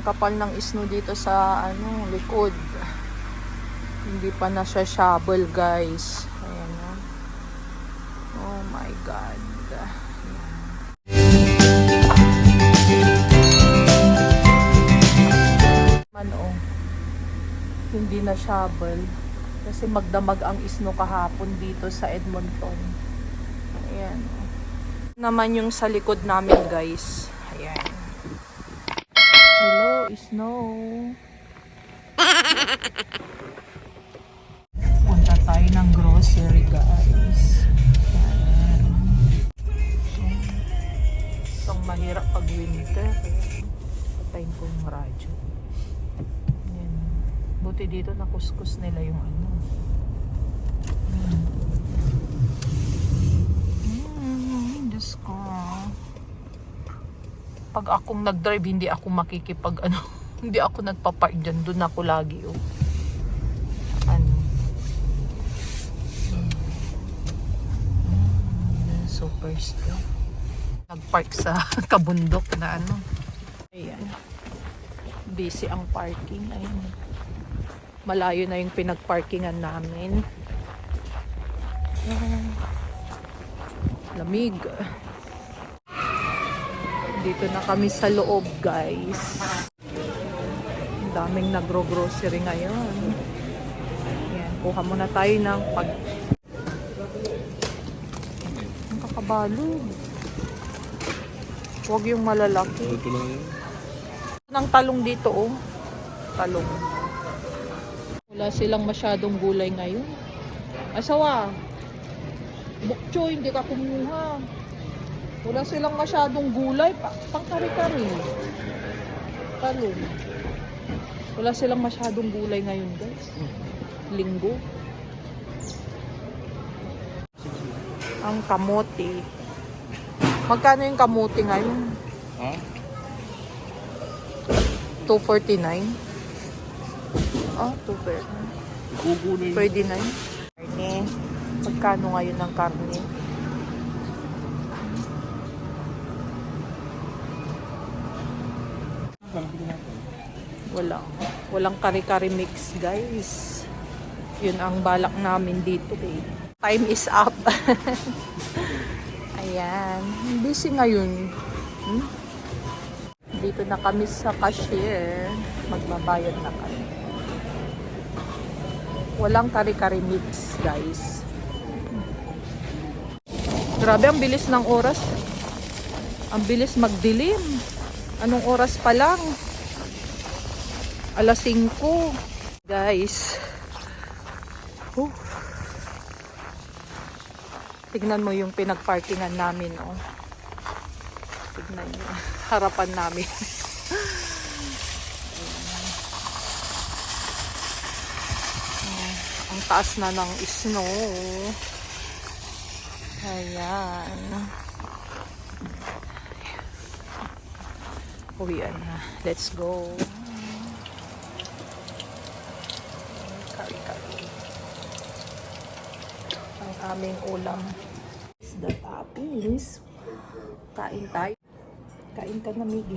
kapal ng snow dito sa likod. Hindi pa na siya shovel, guys. Ayan, oh. Oh my God. Hindi na shovel kasi magdamag ang snow kahapon dito sa Edmonton. Ayan. Naman yung sa likod namin, guys. Ayan. Hello, snow. Punta tayo ng grocery, guys. Ayan. Itong mahirap pag winter. Patayin ko yung radyo. Buti dito nakuskus nila yung Diyos ko. Pag akong nag-drive, hindi ako makikipag hindi ako nagpapark dyan. Doon ako lagi, oh. Super still. Nag-park sa kabundok na Ayan. Busy ang parking. Ayan. Malayo na yung pinagparkingan namin. Lamig. Dito na kami sa loob, guys. Ang daming nagro-grocery ngayon. Ayan, kuha muna tayo ng ang kakabalog. Huwag yung malalaki. Ng talong dito, oh. Talong. Wala silang masyadong gulay ngayon. Asawa, bukcho, hindi ka kumuha. Wala silang masyadong gulay. Pang kari-kari. Talong. Wala silang masyadong gulay ngayon, guys. Linggo. Ang kamote. Magkano yung kamote ngayon? Ha? 249. Oh, 249. Pwede na yun. Karne. Magkano ngayon ng karne? Walang kari-kari mix, guys. Yun ang balak namin dito, eh. Time is up. Ayan. Busy ngayon. Dito na kami sa cashier. Magbabayad na kami. Walang kari-kari mix, guys. Grabe, ang bilis ng oras. Ang bilis magdilim. Anong oras pa lang? 5:00. Guys. Tignan mo yung pinagparkingan namin, oh. Tignan nyo. Harapan namin. Ang taas na ng snow. Ayan. Uwian na. Let's go. Kari-kari. Ang aming ulam. The toppings. Kain tayo. Kain ka na, Miggy.